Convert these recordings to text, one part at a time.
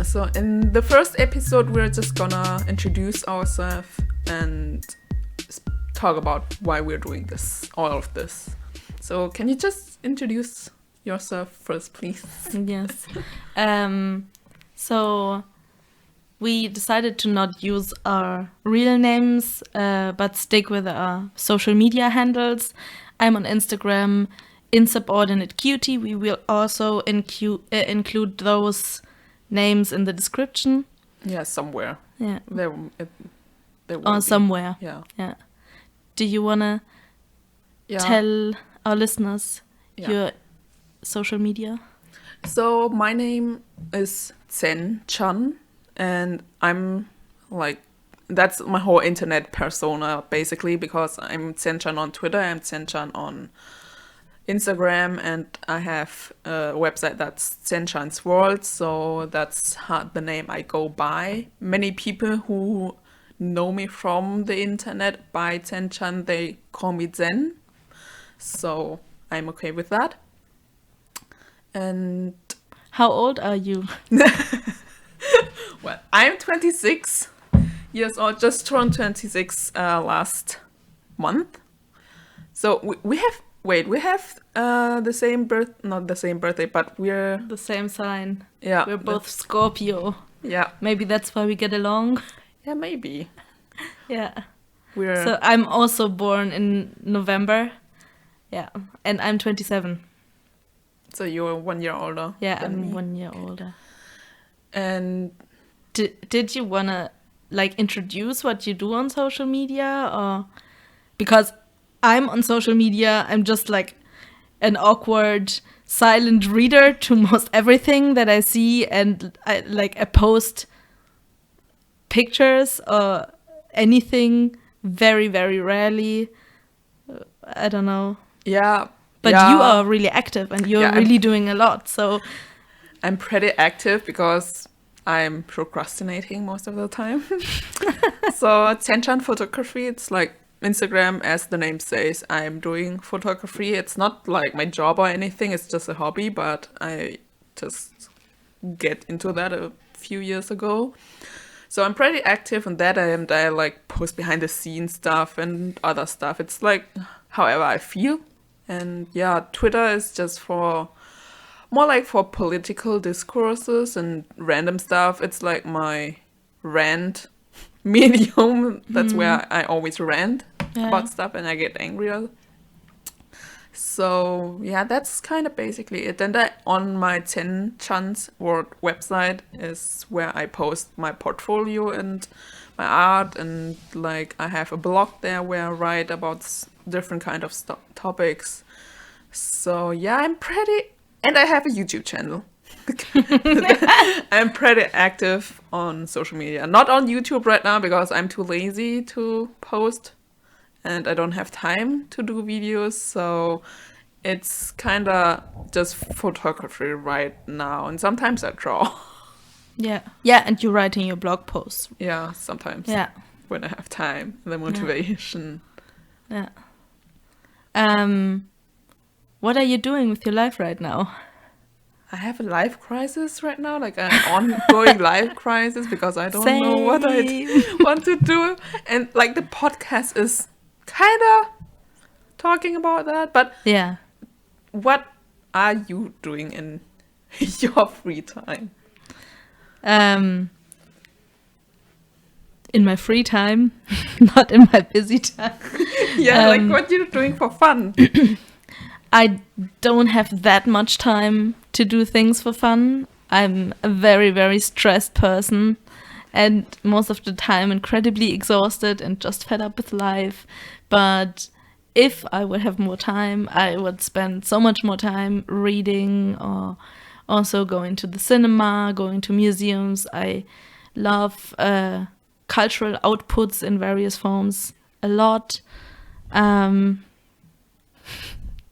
So in the first episode, we're just gonna introduce ourselves and talk about why we're doing all of this. So can you just introduce yourself first, please? Yes. So we decided to not use our real names, but stick with our social media handles. I'm on Instagram, insubordinatecutie. We will also include those names in the description. Yeah, somewhere. Yeah. There will Or be. somewhere. Yeah. Yeah. Do you wanna tell our listeners your social media? So my name is Zen Chan, and I'm that's my whole internet persona basically, because I'm Zen Chan on Twitter, I'm Zen Chan on Instagram, and I have a website that's Zen Chan's World, so that's the name I go by. Many people who know me from the internet by Zen Chan, they call me Zen, so I'm okay with that. And how old are you? Well, I'm 26 years old, just turned 26 last month. So we have the same not the same birthday, but we're the same sign. Yeah. We're both Scorpio. Yeah. Maybe that's why we get along. Yeah, maybe. Yeah. So I'm also born in November. Yeah. And I'm 27. So you're 1 year older. Yeah, than I'm me. 1 year older. And did you wanna introduce what you do on social media, or because I'm on social media, I'm just an awkward silent reader to most everything that I see, and I post pictures or anything very, very rarely. I don't know. Yeah. But you are really active and you're really doing a lot. So I'm pretty active because I'm procrastinating most of the time. So Zen Chan photography, it's like Instagram, as the name says, I'm doing photography. It's not like my job or anything, it's just a hobby, but I just get into that a few years ago. So I'm pretty active on that, and I post behind the scenes stuff and other stuff. It's however I feel. And yeah, Twitter is just more for political discourses and random stuff. It's like my rant medium. That's where I always rant about stuff and I get angrier. So yeah, that's kind of basically it. And on my Zen Chan's World website is where I post my portfolio and my art, and I have a blog there where I write about different kind of topics. So yeah, and I have a YouTube channel. I'm pretty active on social media. Not on YouTube right now because I'm too lazy to post and I don't have time to do videos. So it's kind of just photography right now. And sometimes I draw. Yeah. Yeah, and you write in your blog posts. Yeah, sometimes. Yeah. When I have time, the motivation. Yeah. What are you doing with your life right now? I have a life crisis right now, an ongoing life crisis, because I don't know what I want to do. And the podcast is kind of talking about that. But yeah, what are you doing in your free time? In my free time, not in my busy time. Yeah, what you're doing for fun. I don't have that much time to do things for fun. I'm a very, very stressed person, and most of the time incredibly exhausted and just fed up with life. But if I would have more time, I would spend so much more time reading, or also going to the cinema, going to museums. I love cultural outputs in various forms a lot.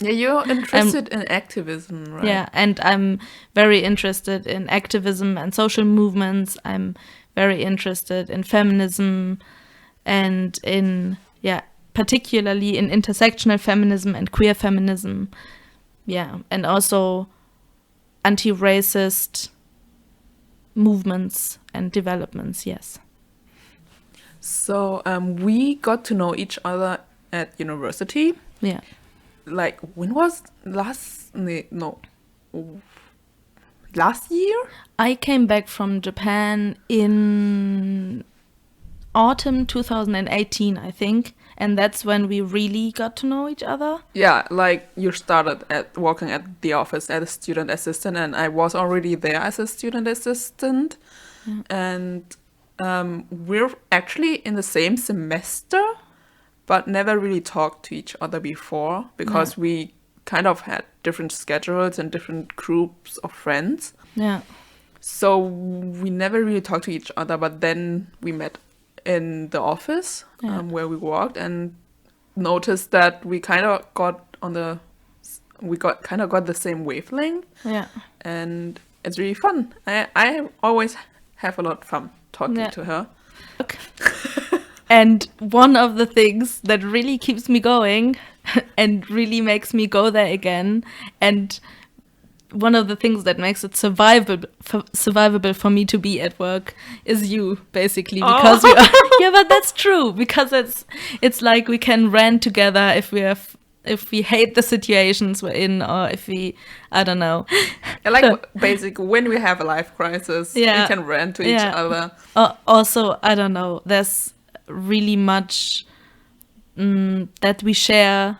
Yeah, you're interested in activism, right? Yeah, and I'm very interested in activism and social movements. I'm very interested in feminism and particularly in intersectional feminism and queer feminism. Yeah, and also anti-racist movements and developments, yes. So we got to know each other at university. Yeah. Like, when was last year? I came back from Japan in autumn 2018, I think, and that's when we really got to know each other. Yeah, like you started at working at the office as a student assistant, and I was already there as a student assistant. Yeah. And we're actually in the same semester, but never really talked to each other before because we kind of had different schedules and different groups of friends. Yeah. So we never really talked to each other, but then we met in the office where we worked and noticed that we kind of got the same wavelength. Yeah. And it's really fun. I always have a lot of fun talking to her. And one of the things that really keeps me going and really makes me go there again, and one of the things that makes it survivable for me to be at work is you, basically, because we are, yeah, but that's true, because it's like we can rant together if we hate the situations we're in, or if we, I don't know. Like, basically, when we have a life crisis, we can rant to each other. Also, I don't know, there's really much that we share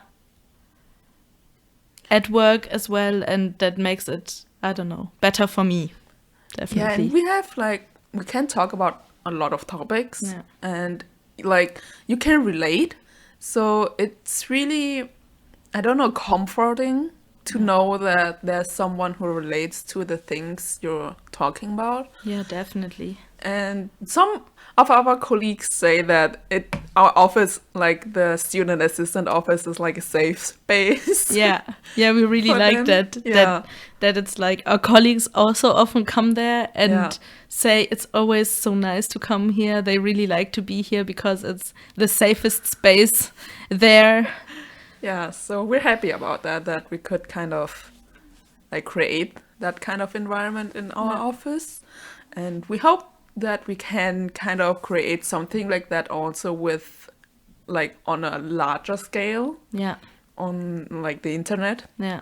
at work as well, and that makes it, I don't know, better for me, definitely. Yeah, and we have, like, we can talk about a lot of topics, and, like, you can relate. So it's really, I don't know, comforting to know that there's someone who relates to the things you're talking about. Yeah, definitely. And some of our colleagues say that our office, like the student assistant office, is like a safe space. Yeah, we really like that. Yeah. That it's like our colleagues also often come there and say it's always so nice to come here. They really like to be here because it's the safest space there. Yeah, so we're happy about that we could kind of like create that kind of environment in our office. And we hope that we can kind of create something like that also with, like, on a larger scale. Yeah. On, like, the internet. Yeah.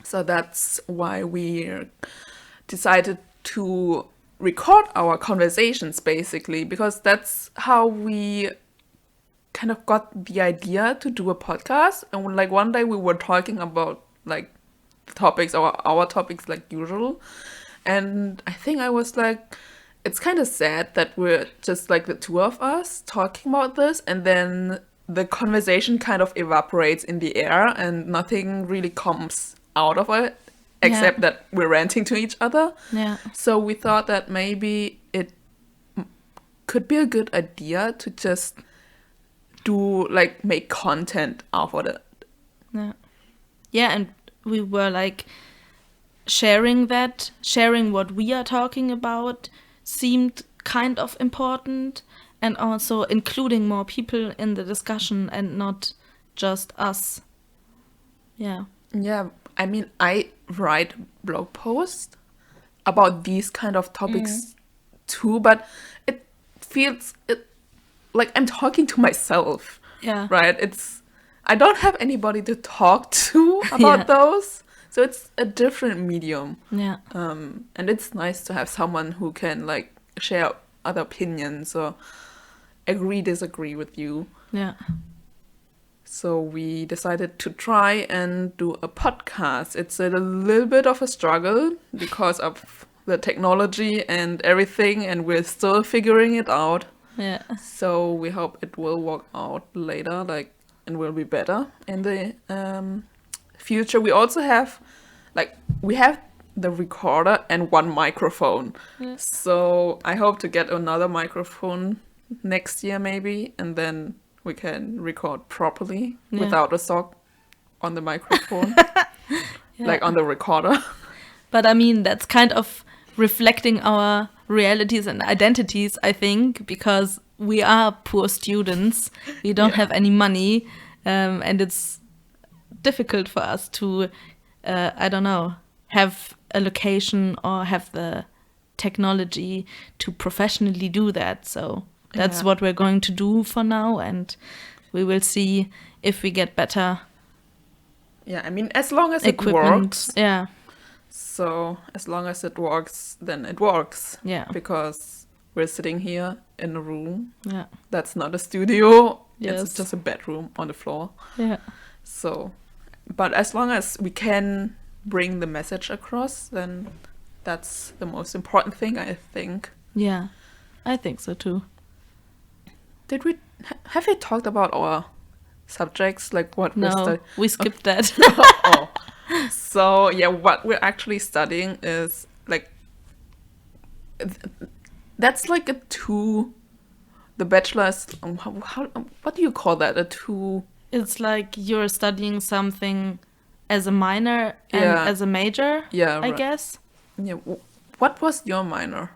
So that's why we decided to record our conversations, basically, because that's how we kind of got the idea to do a podcast. And like one day we were talking about like the topics, our topics like usual. And I think I was like, it's kind of sad that we're just like the two of us talking about this, and then the conversation kind of evaporates in the air and nothing really comes out of it except that we're ranting to each other. Yeah. So we thought that maybe it could be a good idea to just do, like, make content out of it. Yeah. Yeah, and we were like sharing what we are talking about seemed kind of important, and also including more people in the discussion and not just us. Yeah. Yeah, I mean, I write blog posts about these kind of topics too, but it feels like I'm talking to myself. Yeah. Right? I don't have anybody to talk to about those. So it's a different medium. Yeah. And it's nice to have someone who can like share other opinions or disagree with you. Yeah. So we decided to try and do a podcast. It's a little bit of a struggle because of the technology and everything, and we're still figuring it out. Yeah. So we hope it will work out later, and will be better in the future. We also have, we have the recorder and one microphone. Yeah. So I hope to get another microphone next year maybe, and then we can record properly without a sock on the microphone, like on the recorder. But I mean, that's kind of reflecting our realities and identities, I think, because we are poor students. We don't have any money, and it's difficult for us to, I don't know, have a location or have the technology to professionally do that. So that's Yeah. what we're going to do for now, and we will see if we get better Yeah, I mean, as long as it equipment. works. Yeah, So as long as it works, then it works. yeah, Because we're sitting here in a room. yeah, That's not a studio. Yes. It's just a bedroom on the floor. yeah, So, but as long as we can bring the message across, then that's the most important thing, I think. yeah. I think so too. Did we have we talked about our subjects, like what we're No, studying? we skipped that. Oh. So yeah, what we're actually studying is like that's like a two. The bachelor is how what do you call that? A two. It's like you're studying something as a minor and Yeah. as a major, Yeah, I right. guess. Yeah. What was your minor?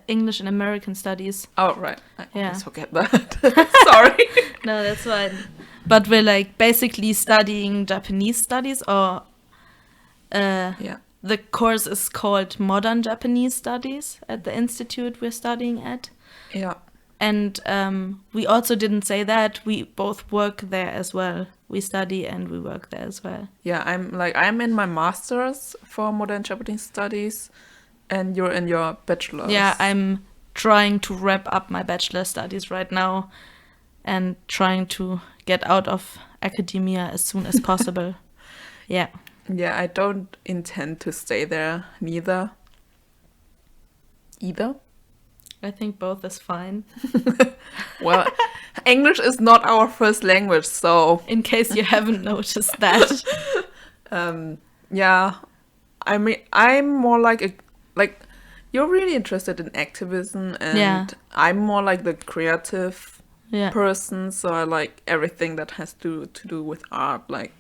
English and American studies. Oh right, I Yeah. always forget that. Sorry. No, that's fine. But we're like basically studying Japanese studies, or Yeah. the course is called Modern Japanese Studies at the institute we're studying at. Yeah. And we also didn't say that we both work there as well. We study and we work there as well. Yeah, I'm in my master's for modern Japanese studies, and you're in your bachelor's. Yeah, I'm trying to wrap up my bachelor studies right now and trying to get out of academia as soon as possible. Yeah. Yeah, I don't intend to stay there neither. Either. I think both is fine. Well, English is not our first language, so In case you haven't noticed that. yeah. I mean, I'm more like you're really interested in activism, and Yeah. I'm more like the creative Yeah. person, so I like everything that has to do with art, like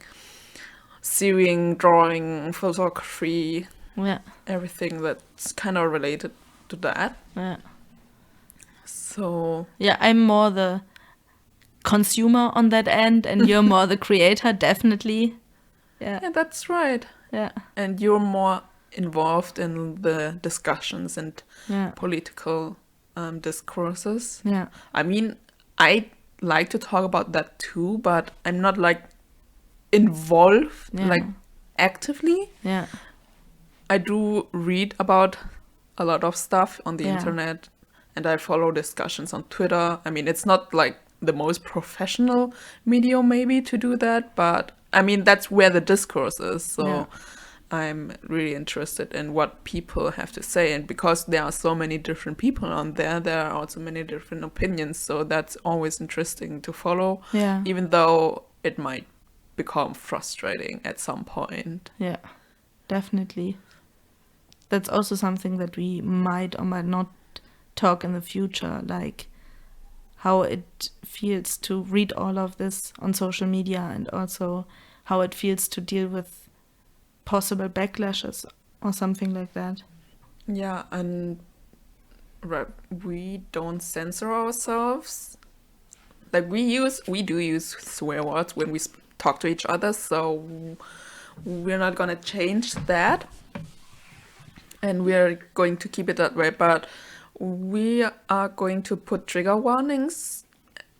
sewing, drawing, photography, Yeah. everything that's kind of related to that. Yeah. So Yeah, I'm more the consumer on that end and you're more the creator, definitely. Yeah. yeah, that's right. Yeah. And you're more involved in the discussions and Yeah. political discourses. Yeah. I mean, I like to talk about that too, but I'm not like involved, Yeah. like actively. Yeah. I do read about a lot of stuff on the Yeah. internet, and I follow discussions on Twitter. I mean, it's not like the most professional medium maybe to do that, but I mean, that's where the discourse is. So Yeah. I'm really interested in what people have to say. And because there are so many different people on there, there are also many different opinions. So that's always interesting to follow, Yeah. even though it might become frustrating at some point. Yeah. Definitely. That's also something that we might or might not talk in the future, like how it feels to read all of this on social media and also how it feels to deal with possible backlashes or something like that. Yeah, and right, we don't censor ourselves. Like we do use swear words when we talk to each other, so we're not gonna change that, and we're going to keep it that way. But we are going to put trigger warnings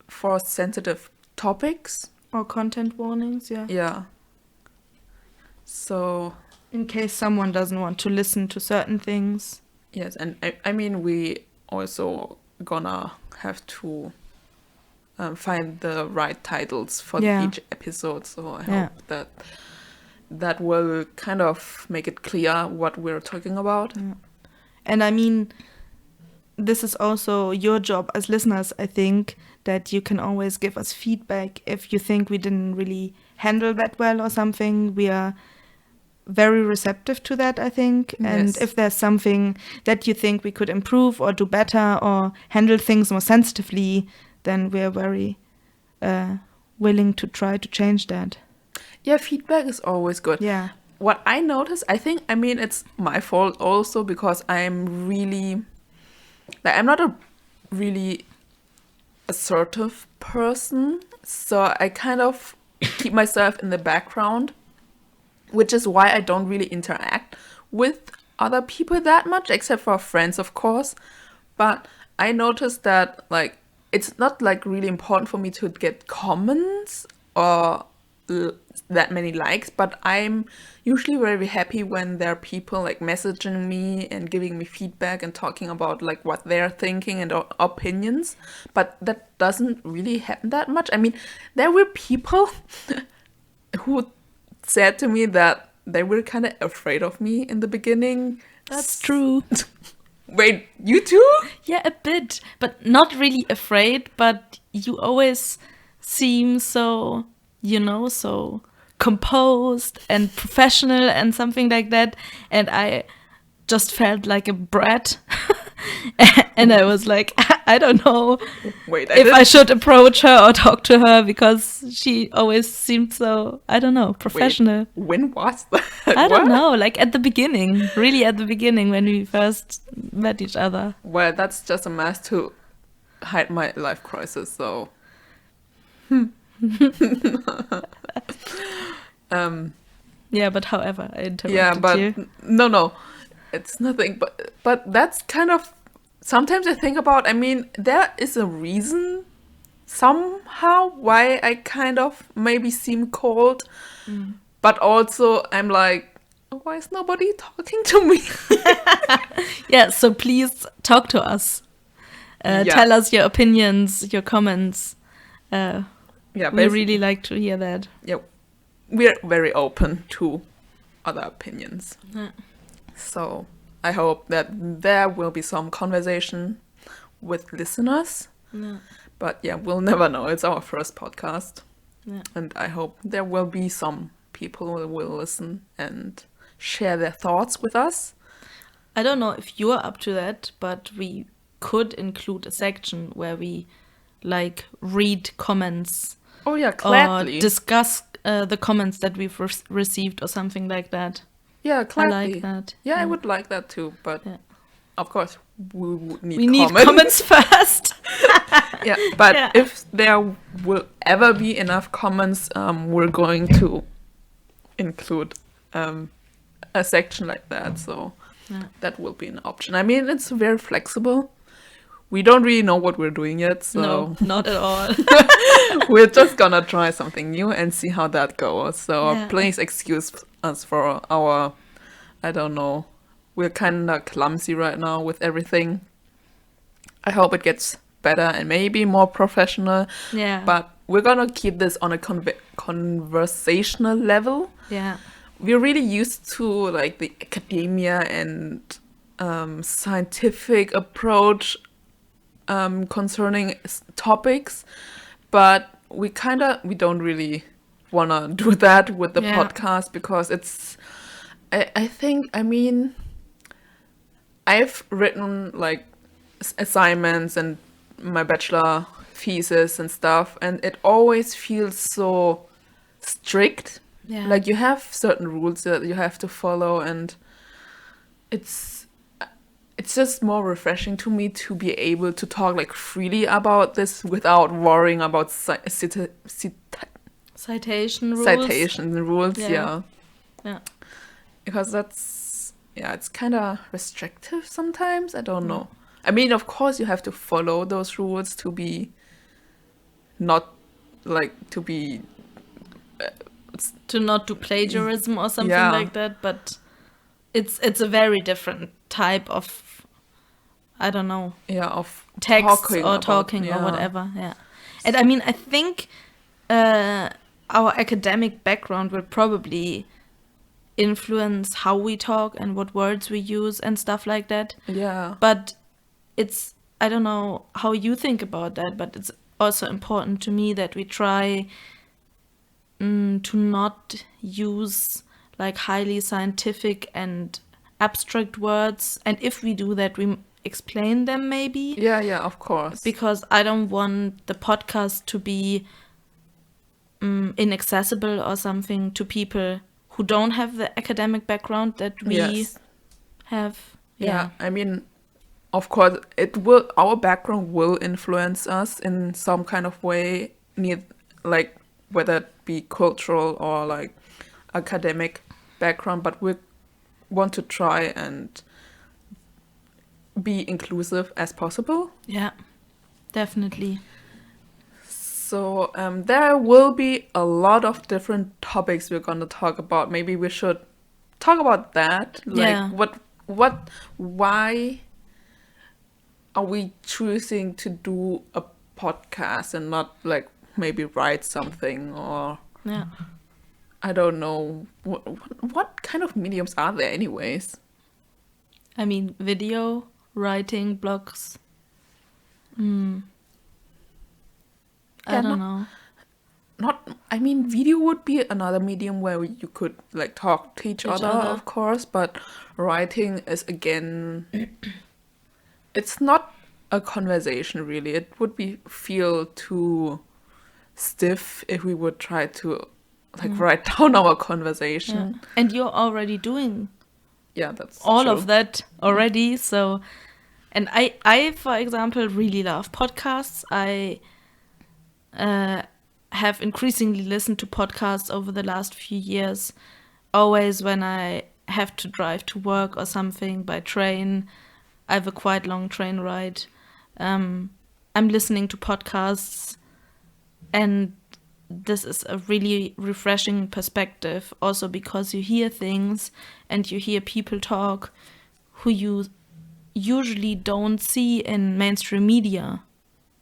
for sensitive topics. Or content warnings, yeah. Yeah. So In case someone doesn't want to listen to certain things. yes, and I mean, we also gonna have to find the right titles for Yeah. each episode. So I Yeah. hope that that will kind of make it clear what we're talking about. And I mean, this is also your job as listeners, I think, that you can always give us feedback if you think we didn't really handle that well or something. We are very receptive to that, I think. And Yes. if there's something that you think we could improve or do better or handle things more sensitively, then we're very willing to try to change that. Yeah, feedback is always good. Yeah. What I notice, I mean, it's my fault also because I'm really, like, I'm not a really assertive person. So I kind of keep myself in the background, which is why I don't really interact with other people that much, except for friends, of course. But I noticed that like it's not like really important for me to get comments or that many likes, but I'm usually very happy when there are people like messaging me and giving me feedback and talking about like what they're thinking and opinions. But that doesn't really happen that much. I mean, there were people who said to me that they were kind of afraid of me in the beginning. That's true. Wait, you too? Yeah, a bit, but not really afraid, but you always seem so, so composed and professional and something like that. And I just felt like a brat. And I was like, I don't know Wait, if I should approach her or talk to her because she always seemed so, I don't know, professional. Wait, when was that? I don't What? know, like at the beginning, really at the beginning when we first met each other. Well, that's just a mask to hide my life crisis, so. Yeah, but however, I interrupted Yeah, but you. no, it's nothing. But that's kind of sometimes I think about. I mean, there is a reason somehow why I kind of maybe seem cold, but also I'm like, why is nobody talking to me? Yeah, so please talk to us. Yeah. Tell us your opinions, your comments. Yeah, We basically, really like to hear that. yeah, we're very open to other opinions. Yeah. So I hope that there will be some conversation with listeners. Yeah. But yeah, we'll never know. It's our first podcast. Yeah. And I hope there will be some people who will listen and share their thoughts with us. I don't know if you're up to that, but we could include a section where we like read comments Oh yeah, or gladly. discuss the comments that we've received or something like that. Yeah, I gladly. like that. Yeah, I would like that too. But Yeah. of course, we would need We need comments. comments first. Yeah, but Yeah. if there will ever be enough comments, we're going to include a section like that. So Yeah. that will be an option. I mean, it's very flexible. We don't really know what we're doing yet, so No, not at all. we're just gonna try something new and see how that goes. So Yeah. please excuse us for our, I don't know, we're kind of clumsy right now with everything. I hope it gets better and maybe more professional, Yeah. but we're gonna keep this on a conversational level. Yeah. We're really used to like the academia and scientific approach concerning topics, but we don't really want to do that with the Yeah. podcast because it's I think, I mean, I've written like assignments and my bachelor thesis and stuff, and it always feels so strict. Yeah. Like you have certain rules that you have to follow, and it's just more refreshing to me to be able to talk like freely about this without worrying about citation rules. citation rules. Yeah. Yeah, Yeah. because it's kind of restrictive sometimes. I don't know. I mean, of course, you have to follow those rules to be not like to be To not do plagiarism or something Yeah. like that, but it's a very different type of, I don't know, of text talking or about- talking or yeah. whatever. Yeah. And I mean, I think our academic background will probably influence how we talk and what words we use and stuff like that. Yeah. But it's, I don't know how you think about that, but it's also important to me that we try to not use like highly scientific and abstract words. And if we do that, we explain them maybe. Yeah, of course. Because I don't want the podcast to be inaccessible or something to people who don't have the academic background that we Yes. have. Yeah, I mean, of course, our background will influence us in some kind of way, like whether it be cultural or like academic background, but we're want to try and be inclusive as possible. Yeah, definitely. So there will be a lot of different topics we're going to talk about. Maybe we should talk about that. Like Yeah. why are we choosing to do a podcast and not like maybe write something, or Yeah. I don't know. What kind of mediums are there anyways? I mean, video, writing, blogs. I Yeah, don't know. I mean, video would be another medium where you could like talk to each other, of course, but writing is again, it's not a conversation really. It would be feel too stiff if we would try to like write down our Yeah. conversation. And you're already doing Yeah, that's all true. of that already. So, and I, for example, really love podcasts. I have increasingly listened to podcasts over the last few years. Always when I have to drive to work or something by train, I have a quite long train ride. I'm listening to podcasts, and this is a really refreshing perspective. Also because you hear things and you hear people talk who you usually don't see in mainstream media.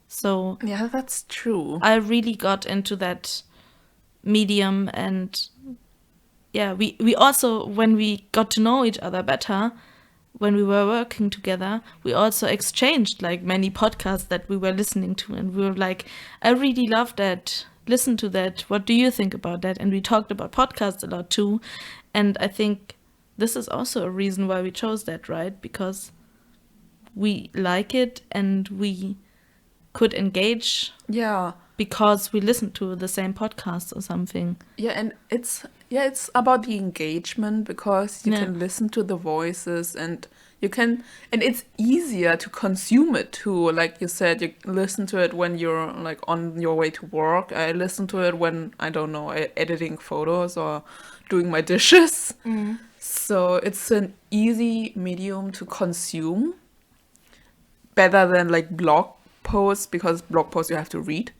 So Yeah, that's true. I really got into that medium, and yeah, we also, when we got to know each other better, when we were working together, we also exchanged like many podcasts that we were listening to, and we were like, I really love that, listen to that, what do you think about that? And we talked about podcasts a lot too, and I think this is also a reason why we chose that, right? Because we like it and we could engage Yeah. because we listen to the same podcast or something. Yeah, and it's about the engagement, because you Yeah. can listen to the voices, and it's easier to consume it too. Like you said, you listen to it when you're like on your way to work. I listen to it when, I don't know, editing photos or doing my dishes. So it's an easy medium to consume, better than like blog posts, because blog posts you have to read.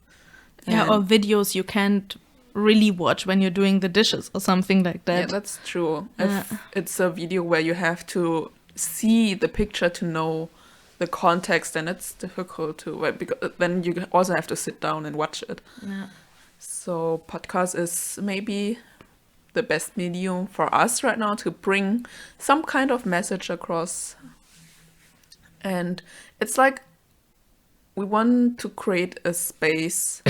Yeah, And- or videos you can't really watch when you're doing the dishes or something like Yeah, that. that's true. Yeah. If it's a video where you have to see the picture to know the context, then it's difficult to, because then you also have to sit down and watch it. Yeah. So podcast is maybe the best medium for us right now to bring some kind of message across. And it's like we want to create a space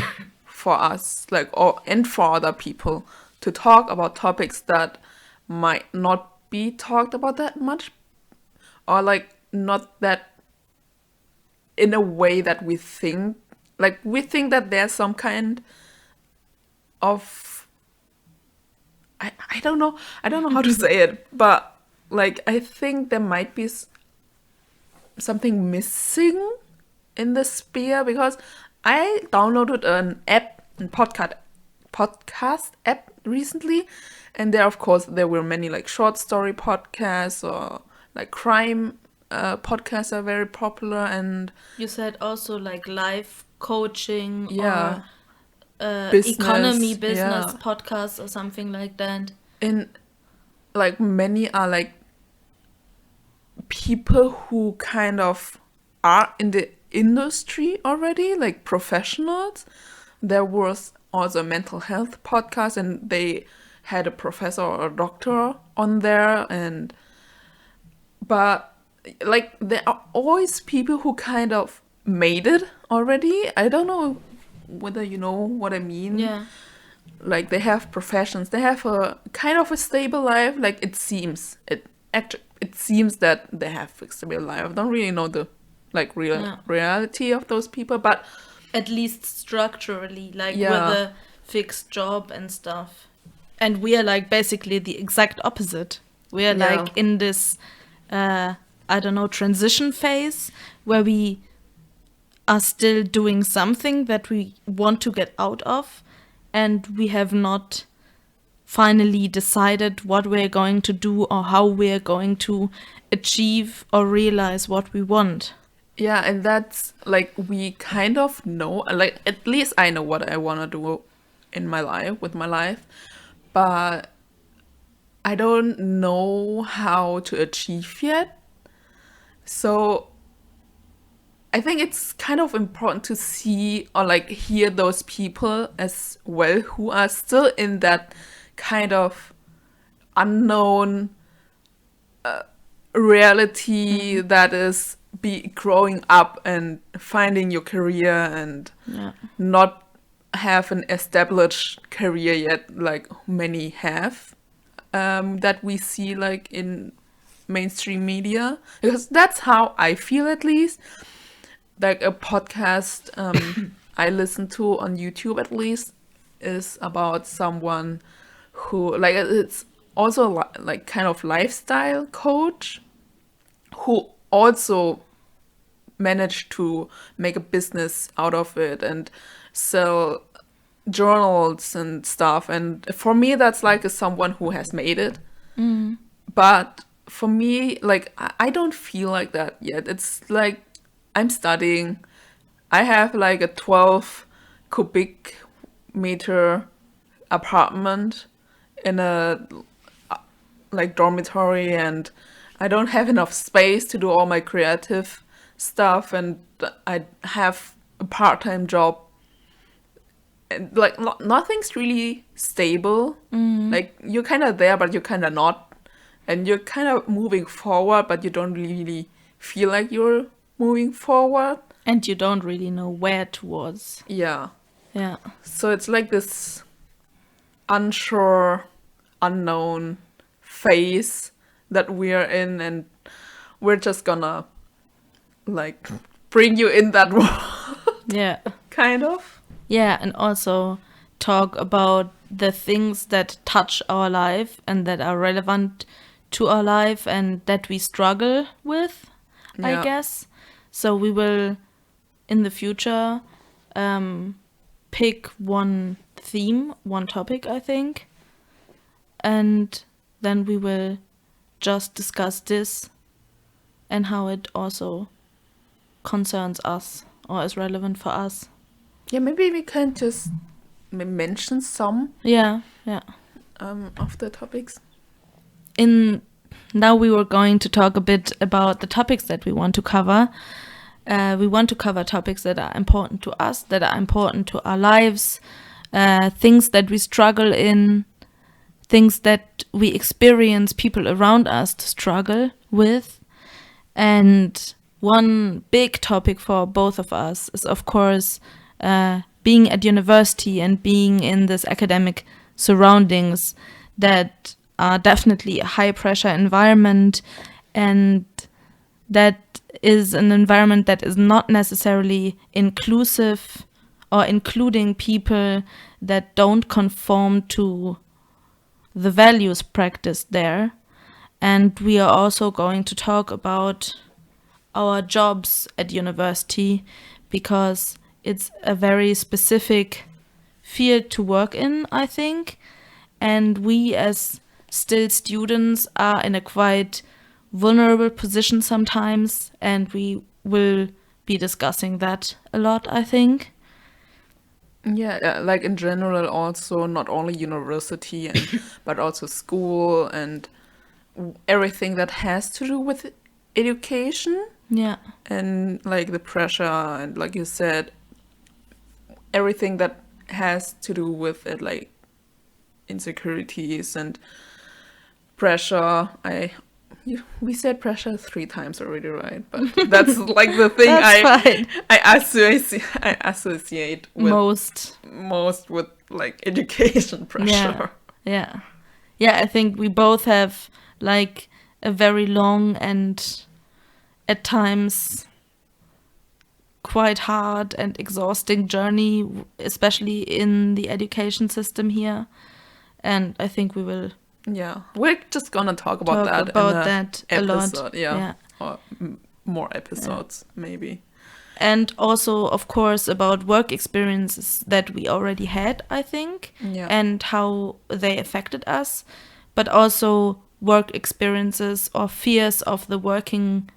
for us, like, and for other people to talk about topics that might not be talked about that much, or like not that in a way that we think. Like we think that there's some kind of, I don't know how to say it, but like I think there might be something missing in the sphere, because I downloaded an podcast app recently, and there of course there were many like short story podcasts, or like crime podcasts are very popular, and You said also like life coaching yeah, or business, economy business yeah. podcasts or something like that. In like many are like people who kind of are in the industry already, like professionals. There was also a mental health podcast, and they had a professor or a doctor on there, but like there are always people who kind of made it already. I don't know whether you know what I mean. Yeah. Like they have professions, they have a kind of a stable life. Like it seems that they have a stable life. I don't really know the like Yeah. reality of those people, but At least structurally, like Yeah. with a fixed job and stuff. And we are like basically the exact opposite. We are Yeah. like in this, I don't know, transition phase where we are still doing something that we want to get out of, and we have not finally decided what we're going to do or how we're going to achieve or realize what we want. Yeah, and that's like we kind of know, like at least I know what I want to do in my life, with my life, but I don't know how to achieve yet. So I think it's kind of important to see or like hear those people as well who are still in that kind of unknown reality that is be growing up and finding your career and Yeah. not have an established career yet, like many have, that we see like in mainstream media, because that's how I feel at least. Like a podcast I listen to on YouTube at least is about someone who like it's also like kind of lifestyle coach who also managed to make a business out of it and sell journals and stuff. And for me, that's like someone who has made it. But for me, like, I don't feel like that yet. It's like I'm studying. I have like a 12 cubic meter apartment in a like dormitory, and I don't have enough space to do all my creative stuff, and I have a part-time job, and like nothing's really stable. Like you're kind of there but you're kind of not, and you're kind of moving forward but you don't really feel like you're moving forward. And you don't really know where towards. Yeah, Yeah. so it's like this unsure, unknown phase that we're in, and we're just gonna like bring you in that world, Yeah. kind of. Yeah, and also talk about the things that touch our life and that are relevant to our life and that we struggle with, I Yeah. guess. So we will, in the future, pick one theme, one topic, I think. And then we will just discuss this and how it also concerns us or is relevant for us. Yeah, maybe we can just mention some Yeah, yeah. of the topics. Now we were going to talk a bit about the topics that we want to cover. We want to cover topics that are important to us, that are important to our lives, things that we struggle in, things that we experience people around us to struggle with. And one big topic for both of us is, of course, being at university and being in this academic surroundings that are definitely a high pressure environment, and that is an environment that is not necessarily inclusive or including people that don't conform to the values practiced there. And we are also going to talk about our jobs at university, because it's a very specific field to work in, I think. And we as still students are in a quite vulnerable position sometimes, and we will be discussing that a lot, I think. Yeah, like in general, also not only university and but also school and everything that has to do with education, Yeah. and like the pressure and like you said, everything that has to do with it, like insecurities and pressure. We said pressure 3 times already, right? But that's like the thing That's fine. I associate with Most. with like education pressure. Yeah. Yeah, I think we both have like a very long and at times quite hard and exhausting journey, especially in the education system here. And I think we will Yeah, we're just gonna talk about talk that about in that a episode, lot. yeah, Yeah. or more episodes maybe. And also, of course, about work experiences that we already had, I think, Yeah. and how they affected us, but also work experiences or fears of the working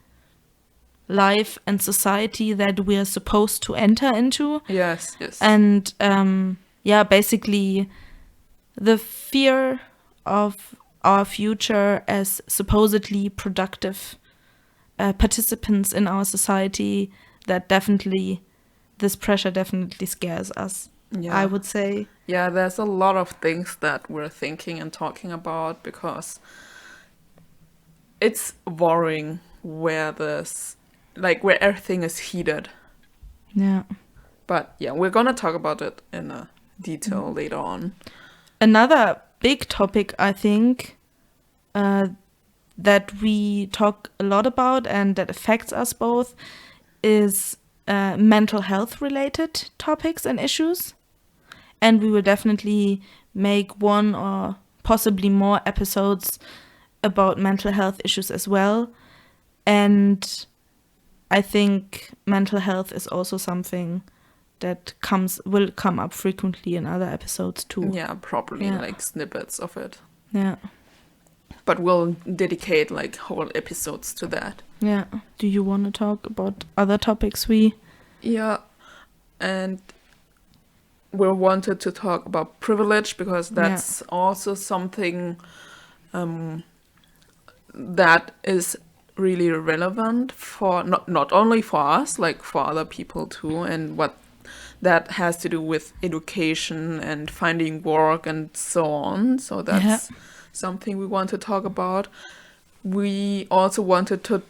life and society that we are supposed to enter into. Yes, yes. And basically the fear of our future as supposedly productive participants in our society, that definitely, this pressure definitely scares us, Yeah. I would say. Yeah, there's a lot of things that we're thinking and talking about because it's worrying where where everything is heated. Yeah. But yeah, we're gonna talk about it in a detail later on. Another big topic, I think, that we talk a lot about and that affects us both is mental health related topics and issues. And we will definitely make one or possibly more episodes about mental health issues as well. And I think mental health is also something that will come up frequently in other episodes too. Yeah, probably Yeah. like snippets of it. Yeah. But we'll dedicate like whole episodes to that. Yeah. Do you want to talk about other topics we... Yeah, and we wanted to talk about privilege because that's also something that is really relevant for not only for us, like for other people too, and what that has to do with education and finding work and so on. So that's something we want to talk about. We also wanted to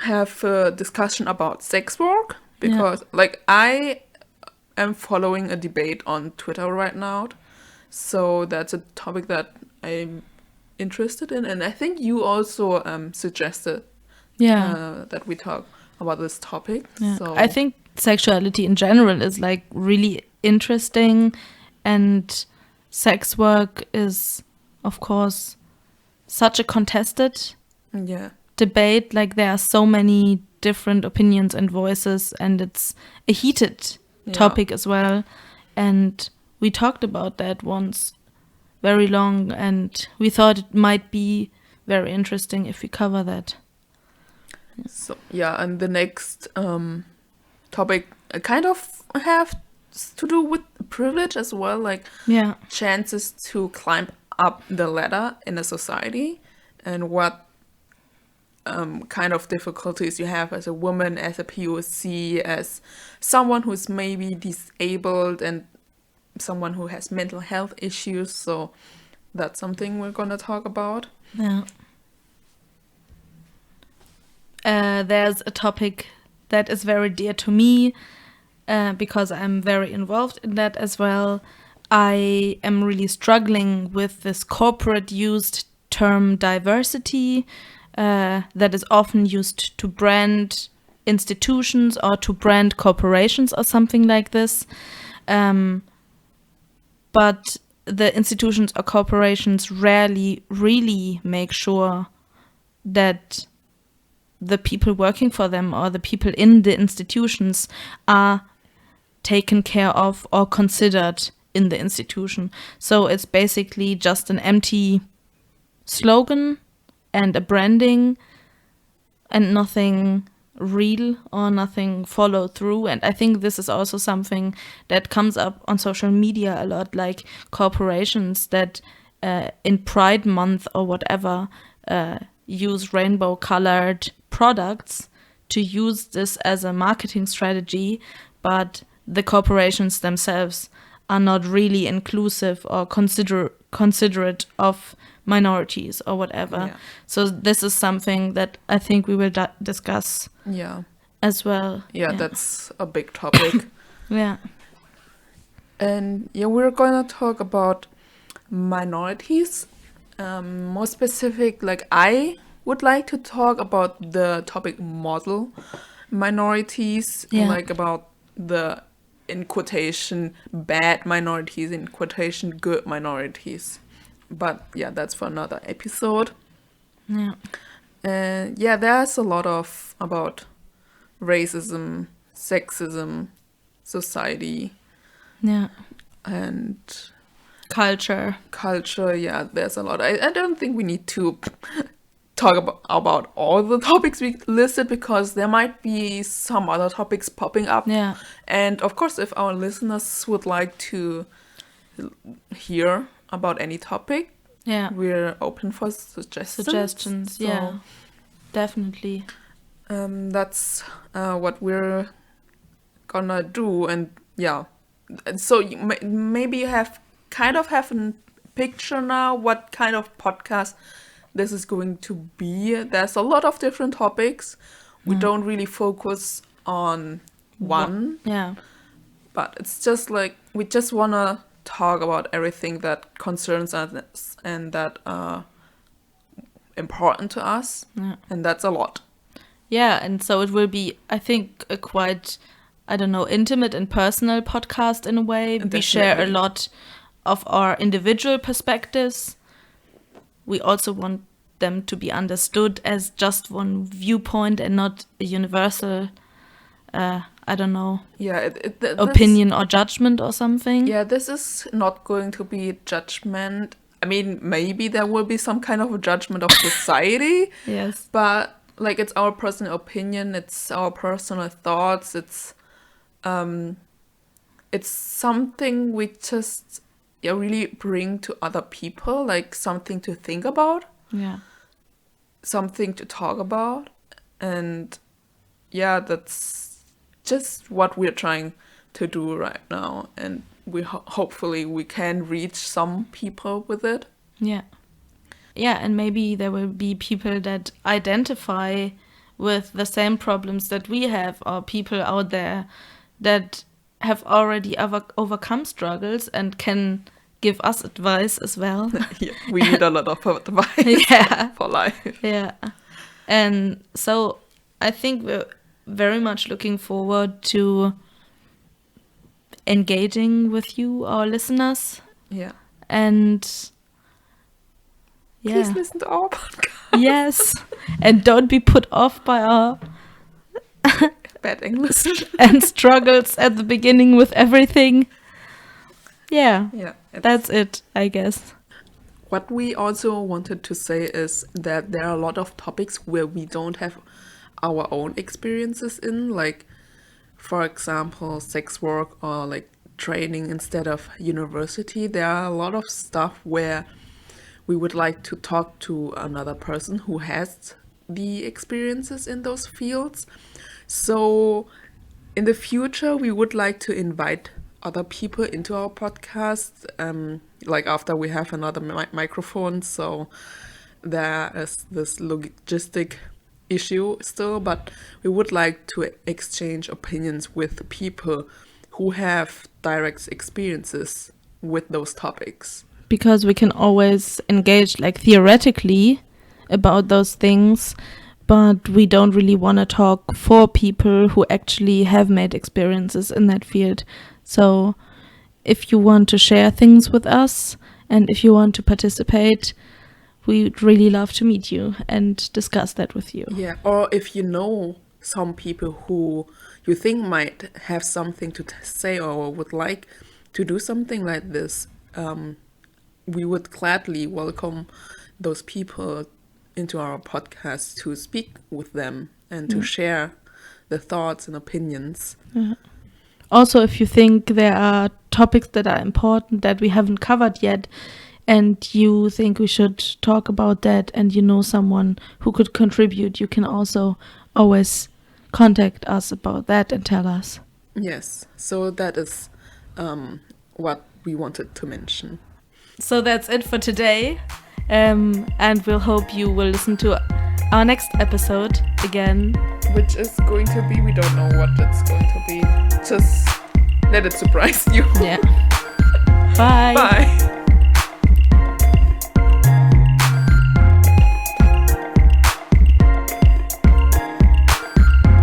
have a discussion about sex work because like I am following a debate on Twitter right now. So that's a topic that I'm interested in. And I think you also suggested that we talk about this topic. Yeah. So I think sexuality in general is like really interesting, and sex work is, of course, such a contested yeah. debate. Like there are so many different opinions and voices, and it's a heated topic as well. And we talked about that once very long, and we thought it might be very interesting if we cover that. So yeah, and the next topic kind of have to do with privilege as well, like chances to climb up the ladder in a society, and what kind of difficulties you have as a woman, as a POC, as someone who's maybe disabled, and someone who has mental health issues. So that's something we're gonna talk about. Yeah. There's a topic that is very dear to me because I'm very involved in that as well. I am really struggling with this corporate used term diversity that is often used to brand institutions or to brand corporations or something like this. But the institutions or corporations rarely really make sure that the people working for them or the people in the institutions are taken care of or considered in the institution. So it's basically just an empty slogan and a branding and nothing real or nothing followed through. And I think this is also something that comes up on social media a lot, like corporations that in Pride Month or whatever use rainbow colored products to use this as a marketing strategy, but the corporations themselves are not really inclusive or considerate of minorities or whatever. Yeah. So this is something that I think we will discuss as well. Yeah, that's a big topic. Yeah. And we're gonna talk about minorities. More specific, like I would like to talk about the topic model minorities, like about the, in quotation, bad minorities, in quotation, good minorities. But yeah, that's for another episode. Yeah. And there's a lot of about racism, sexism, society, Yeah. and Culture. culture. Yeah, there's a lot. I don't think we need to talk about all the topics we listed, because there might be some other topics popping up. Yeah. And of course, if our listeners would like to hear about any topic, Yeah. we're open for suggestions. So, Yeah. Definitely. that's what we're gonna do. And yeah, and so maybe you have a picture now what kind of podcast this is going to be. There's a lot of different topics. We don't really focus on one, Yeah. but it's just like we just wanna talk about everything that concerns us and that are important to us, Yeah. and that's a lot. Yeah, and so it will be, I think, a quite, I don't know, intimate and personal podcast in a way. We share a Definitely. lot of our individual perspectives. We also want them to be understood as just one viewpoint and not a universal, I don't know, Yeah, this- opinion or judgment or something. Yeah, this is not going to be judgment. I mean, maybe there will be some kind of a judgment of society, Yes. but like it's our personal opinion, it's our personal thoughts, it's something we just really bring to other people, like something to think about, Yeah. something to talk about, and yeah, that's just what we're trying to do right now, and we hopefully we can reach some people with it. Yeah. Yeah, and maybe there will be people that identify with the same problems that we have, or people out there that have already overcome struggles and can give us advice as well. Yeah, we need a lot of advice Yeah. for life. Yeah. And so I think we're very much looking forward to engaging with you, our listeners. Yeah. And yeah. Please listen to our podcast. Yes. And don't be put off by our Bad English. and struggles at the beginning with everything. Yeah. Yeah. That's it, I guess. What we also wanted to say is that there are a lot of topics where we don't have our own experiences in, like, for example, sex work or like training instead of university. There are a lot of stuff where we would like to talk to another person who has the experiences in those fields. So in the future, we would like to invite other people into our podcast, like after we have another microphone. So there is this logistic issue still, but we would like to exchange opinions with people who have direct experiences with those topics. Because we can always engage like theoretically about those things, but we don't really want to talk for people who actually have made experiences in that field. So if you want to share things with us and if you want to participate, we'd really love to meet you and discuss that with you. Yeah, or if you know some people who you think might have something to say or would like to do something like this, we would gladly welcome those people into our podcast to speak with them and to share the thoughts and opinions. Also, if you think there are topics that are important that we haven't covered yet, and you think we should talk about that, and you know someone who could contribute, you can also always contact us about that and tell us. Yes, so that is what we wanted to mention. So that's it for today, and we'll hope you will listen to our next episode again. Which is going to be, we don't know what it's going to be. Just let it surprise you. Yeah. Bye. Bye.